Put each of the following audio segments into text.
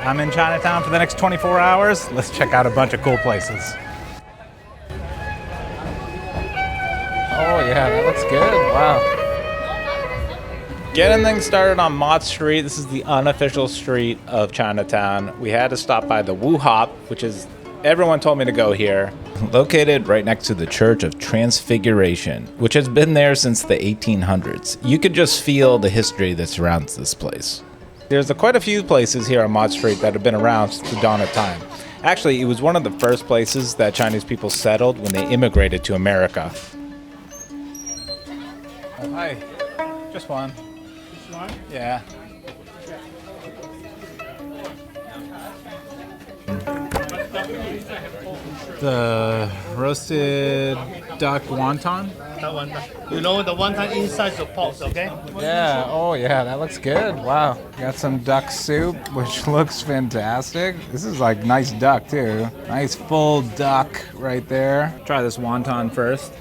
I'm in Chinatown for the next 24 hours. Let's check out a bunch of cool places. Oh yeah, that looks good. Wow. Getting things started on Mott Street. This is the unofficial street of Chinatown. We had to stop by the Wu Hop, which is, everyone told me to go here. Located right next to the Church of Transfiguration, which has been there since the 1800s. You could just feel the history that surrounds this place. There's quite a few places here on Mott Street that have been around since the dawn of time. Actually, it was one of the first places that Chinese people settled when they immigrated to America. Oh, hi. Just one. Just one? Yeah. The roasted duck wonton? That one. You know the wonton inside the pot, okay? Yeah, oh yeah, that looks good. Wow. Got some duck soup, which looks fantastic. This is like nice duck too. Nice full duck right there. Try this wonton first.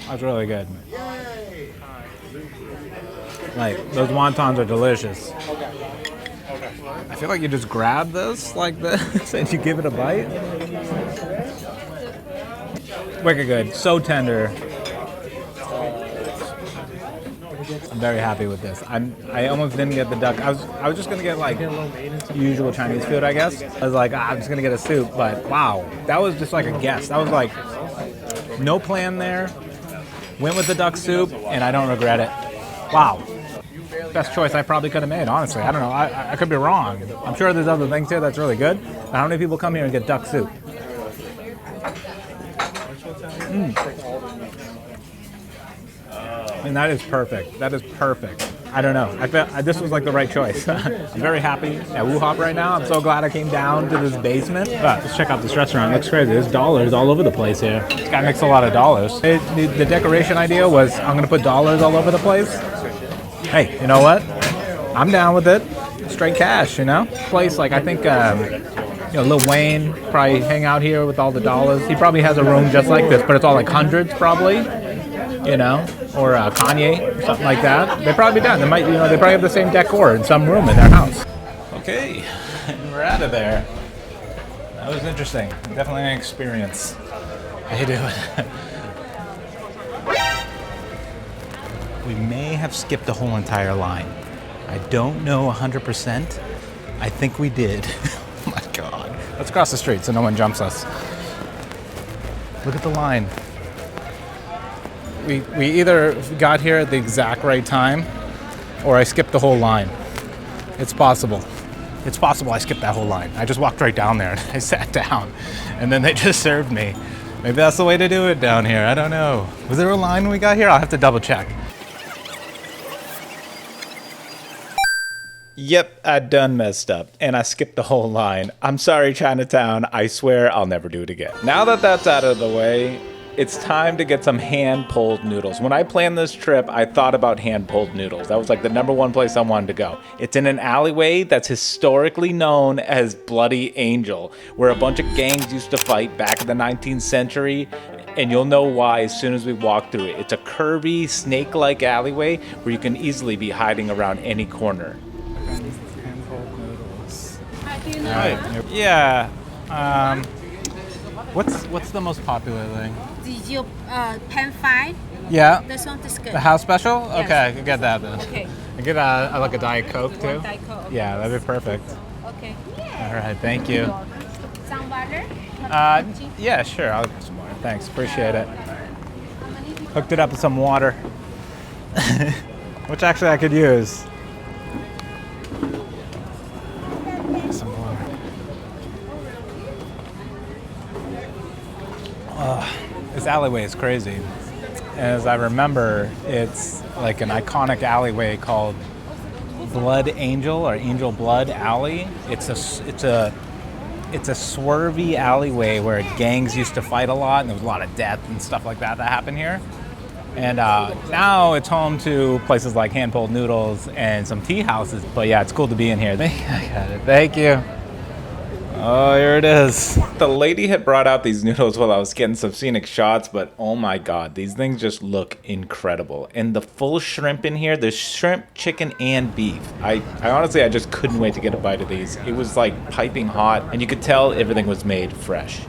That's really good. Like, those wontons are delicious. I feel like you just grab this like this and you give it a bite. Wicked good. So tender. I'm very happy with this. I almost didn't get the duck. I was just gonna get like usual Chinese food, I guess. I was like, I'm just gonna get a soup, but wow, that was just like a guess. That was like no plan there. Went with the duck soup, and I don't regret it. Wow. Best choice I probably could have made, honestly. I don't know. I could be wrong. I'm sure there's other things here that's really good. But how many people come here and get duck soup? And that is perfect. That is perfect. I don't know. I felt this was like the right choice. I'm very happy at Wu Hop right now. I'm so glad I came down to this basement. But let's check out this restaurant. It looks crazy. There's dollars all over the place here. This guy makes a lot of dollars. The decoration idea was I'm going to put dollars all over the place. Hey, you know what? I'm down with it. Straight cash, you know? Place like I think Lil Wayne probably hang out here with all the dollars. He probably has a room just like this, but it's all like hundreds probably, you know, or Kanye or something like that. They'd probably be done. They might, they probably have the same decor in some room in their house. Okay, we're out of there. That was interesting. Definitely an experience. How you doing? We may have skipped the whole entire line. I don't know 100%. I think we did. Oh my God. Let's cross the street so no one jumps us. Look at the line. We either got here at the exact right time or I skipped the whole line. It's possible. It's possible I skipped that whole line. I just walked right down there and I sat down and then they just served me. Maybe that's the way to do it down here. I don't know. Was there a line when we got here? I'll have to double check. Yep, I done messed up, and I skipped the whole line. I'm sorry, Chinatown. I swear I'll never do it again. Now that that's out of the way, it's time to get some hand-pulled noodles. When I planned this trip, I thought about hand-pulled noodles. That was like the #1 place I wanted to go. It's in an alleyway that's historically known as Bloody Angel, where a bunch of gangs used to fight back in the 19th century, and you'll know why as soon as we walk through it. It's a curvy, snake-like alleyway where you can easily be hiding around any corner. Handpulled noodles. Right. Yeah. What's the most popular thing? Did you pan fried? Yeah. This one is good. The house special? Yes. Okay, I can get that then. Okay. I get like a Diet Coke too. Diet Coke. Okay. Yeah, that'd be perfect. Okay. All right, thank you. Some water? Yeah, sure. I'll get some more. Thanks, appreciate it. Hooked it up with some water, which actually I could use. Some water. This alleyway is crazy. As I remember, it's like an iconic alleyway called Blood Angel or Angel Blood Alley. It's a swervy alleyway where gangs used to fight a lot, and there was a lot of death and stuff like that happened here. And now it's home to places like Handpulled Noodles and some tea houses. But yeah, it's cool to be in here. I got it. Thank you. Oh, here it is. The lady had brought out these noodles while I was getting some scenic shots, but oh my god, these things just look incredible. And the full shrimp in here, there's shrimp, chicken, and beef. I honestly, I just couldn't wait to get a bite of these. It was like piping hot, and you could tell everything was made fresh.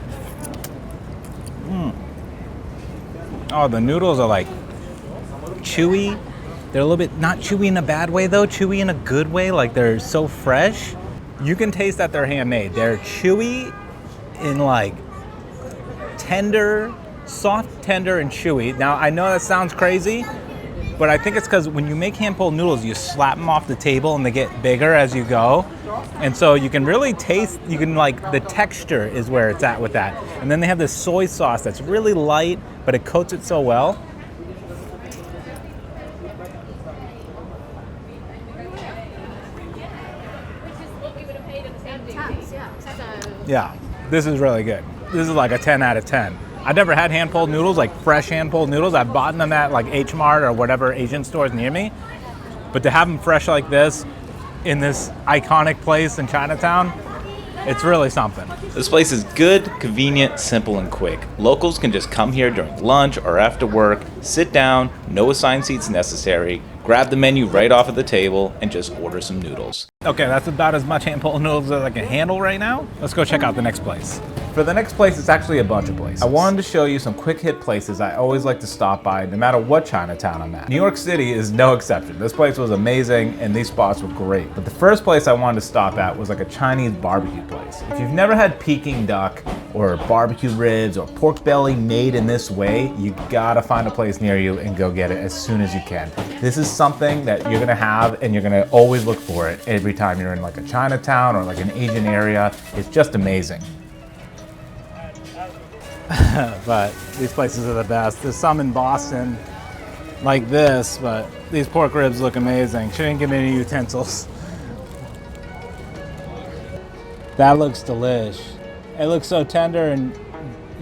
Oh, the noodles are like chewy. They're a little bit, not chewy in a bad way though, chewy in a good way, like they're so fresh. You can taste that they're handmade. They're chewy in like tender, soft, tender, and chewy. Now, I know that sounds crazy, but I think it's because when you make hand-pulled noodles, you slap them off the table and they get bigger as you go. And so you can really taste, you can like, the texture is where it's at with that. And then they have this soy sauce that's really light, but it coats it so well. Yeah, this is really good. This is like a 10 out of 10. I've never had hand-pulled noodles, like fresh hand-pulled noodles. I've bought them at like H Mart or whatever Asian stores near me. But to have them fresh like this in this iconic place in Chinatown, it's really something. This place is good, convenient, simple, and quick. Locals can just come here during lunch or after work, sit down, no assigned seats necessary, grab the menu right off of the table, and just order some noodles. Okay, that's about as much hand-pulled noodles as I can handle right now. Let's go check out the next place. For the next place, it's actually a bunch of places. I wanted to show you some quick hit places I always like to stop by no matter what Chinatown I'm at. New York City is no exception. This place was amazing and these spots were great. But the first place I wanted to stop at was like a Chinese barbecue place. If you've never had Peking duck or barbecue ribs or pork belly made in this way, you gotta find a place near you and go get it as soon as you can. This is something that you're gonna have and you're gonna always look for it every time you're in like a Chinatown or like an Asian area. It's just amazing. But these places are the best. There's some in Boston like this, but these pork ribs look amazing. She didn't give me any utensils. That looks delish. It looks so tender, and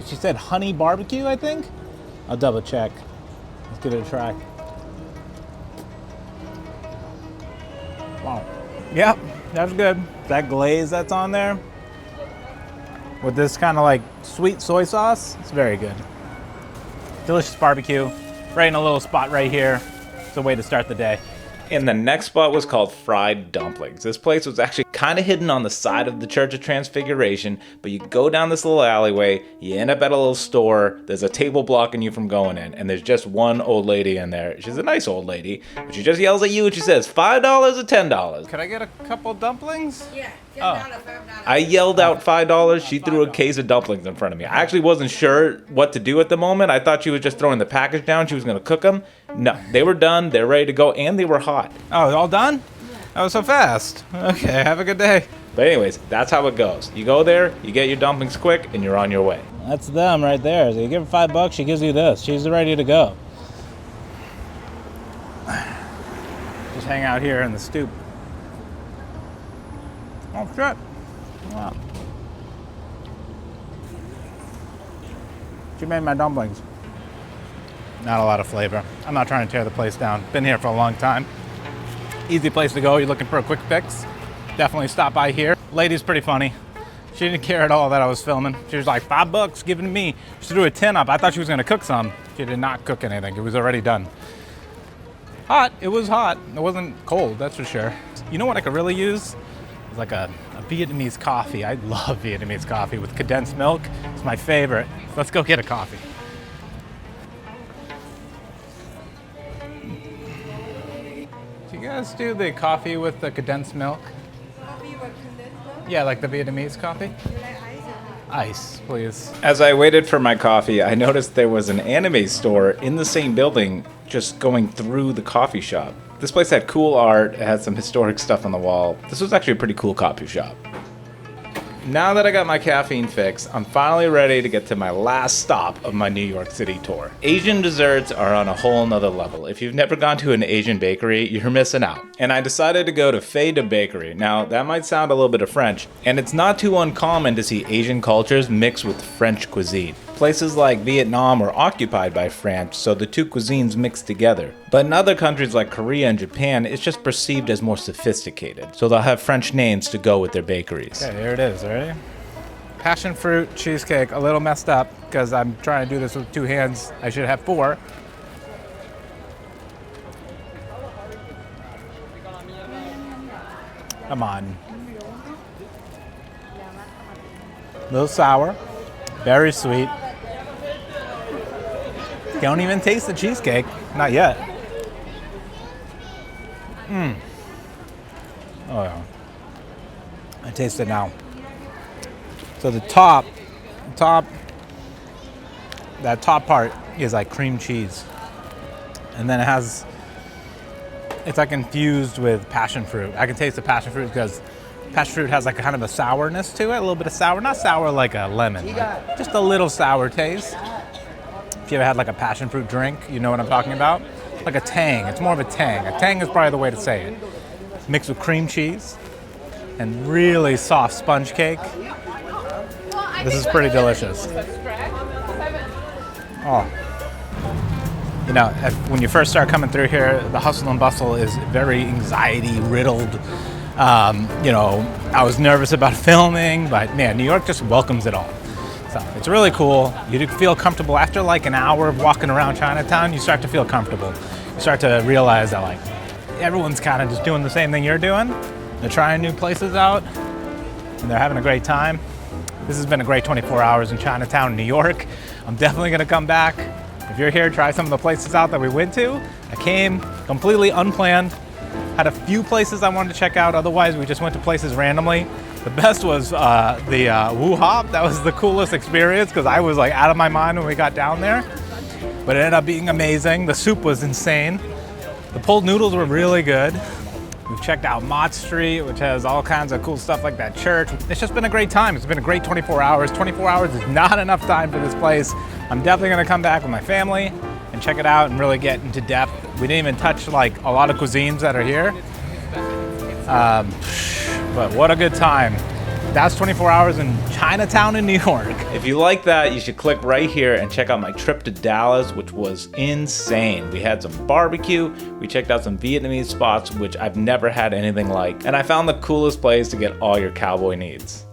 she said honey barbecue, I think? I'll double check. Let's give it a try. Wow. Yep, that's good. That glaze that's on there with this kind of like sweet soy sauce, it's very good. Delicious barbecue, right in a little spot right here. It's a way to start the day. And the next spot was called Fried Dumplings. This place was actually kind of hidden on the side of the Church of Transfiguration, but you go down this little alleyway, you end up at a little store, there's a table blocking you from going in, and there's just one old lady in there. She's a nice old lady, but she just yells at you and she says, $5 or $10? Can I get a couple dumplings? Yeah. I yelled out $5. She threw a case of dumplings in front of me. I actually wasn't sure what to do at the moment. I thought she was just throwing the package down. She was going to cook them. No, they were done. They're ready to go, and they were hot. Oh, all done? That was so fast. Okay, have a good day. But anyways, that's how it goes. You go there, you get your dumplings quick, and you're on your way. That's them right there. So you give her $5, she gives you this. She's ready to go. Just hang out here in the stoop. Oh, shit. Wow. She made my dumplings. Not a lot of flavor. I'm not trying to tear the place down. Been here for a long time. Easy place to go. You're looking for a quick fix. Definitely stop by here. Lady's pretty funny. She didn't care at all that I was filming. She was like, $5 given to me. She threw a tin up. I thought she was gonna cook some. She did not cook anything. It was already done. Hot, it was hot. It wasn't cold, that's for sure. You know what I could really use? It's like a Vietnamese coffee. I love Vietnamese coffee with condensed milk. It's my favorite. Let's go get a coffee. Do you guys do the coffee with the condensed milk? Coffee with condensed milk? Yeah, like the Vietnamese coffee. You like ice? Ice, please. As I waited for my coffee, I noticed there was an anime store in the same building just going through the coffee shop. This place had cool art, it had some historic stuff on the wall. This was actually a pretty cool coffee shop. Now that I got my caffeine fix, I'm finally ready to get to my last stop of my New York City tour. Asian desserts are on a whole nother level. If you've never gone to an Asian bakery, you're missing out. And I decided to go to Feda Bakery. Now, that might sound a little bit of French, and it's not too uncommon to see Asian cultures mix with French cuisine. Places like Vietnam were occupied by France, so the two cuisines mixed together. But in other countries like Korea and Japan, it's just perceived as more sophisticated. So they'll have French names to go with their bakeries. Okay, here it is, ready? passion fruit cheesecake, a little messed up because I'm trying to do this with 2 hands. I should have 4. Come on. A little sour, very sweet. Don't even taste the cheesecake, not yet. Oh yeah. I taste it now. So that top part is like cream cheese. And then it's like infused with passion fruit. I can taste the passion fruit because passion fruit has like kind of a sourness to it, a little bit of sour. Not sour like a lemon, like just a little sour taste. If you ever had like a passion fruit drink, you know what I'm talking about? Like a tang, it's more of a tang. A tang is probably the way to say it. Mixed with cream cheese and really soft sponge cake. This is pretty delicious. Oh. You know, when you first start coming through here, the hustle and bustle is very anxiety riddled. You know, I was nervous about filming, but man, New York just welcomes it all. So it's really cool. You feel comfortable after like an hour of walking around Chinatown. You start to feel comfortable. You start to realize that like everyone's kind of just doing the same thing you're doing. They're trying new places out, and they're having a great time. This has been a great 24 hours in Chinatown, New York. I'm definitely gonna come back. If you're here, try some of the places out that we went to. I came completely unplanned. Had a few places I wanted to check out. Otherwise, we just went to places randomly. The best was the Wu Hop. That was the coolest experience because I was like out of my mind when we got down there. But it ended up being amazing. The soup was insane. The pulled noodles were really good. We've checked out Mott Street, which has all kinds of cool stuff like that church. It's just been a great time. It's been a great 24 hours. 24 hours is not enough time for this place. I'm definitely gonna come back with my family and check it out and really get into depth. We didn't even touch like a lot of cuisines that are here. But what a good time. That's 24 hours in Chinatown in New York. If you like that, you should click right here and check out my trip to Dallas, which was insane. We had some barbecue, we checked out some Vietnamese spots, which I've never had anything like, and I found the coolest place to get all your cowboy needs.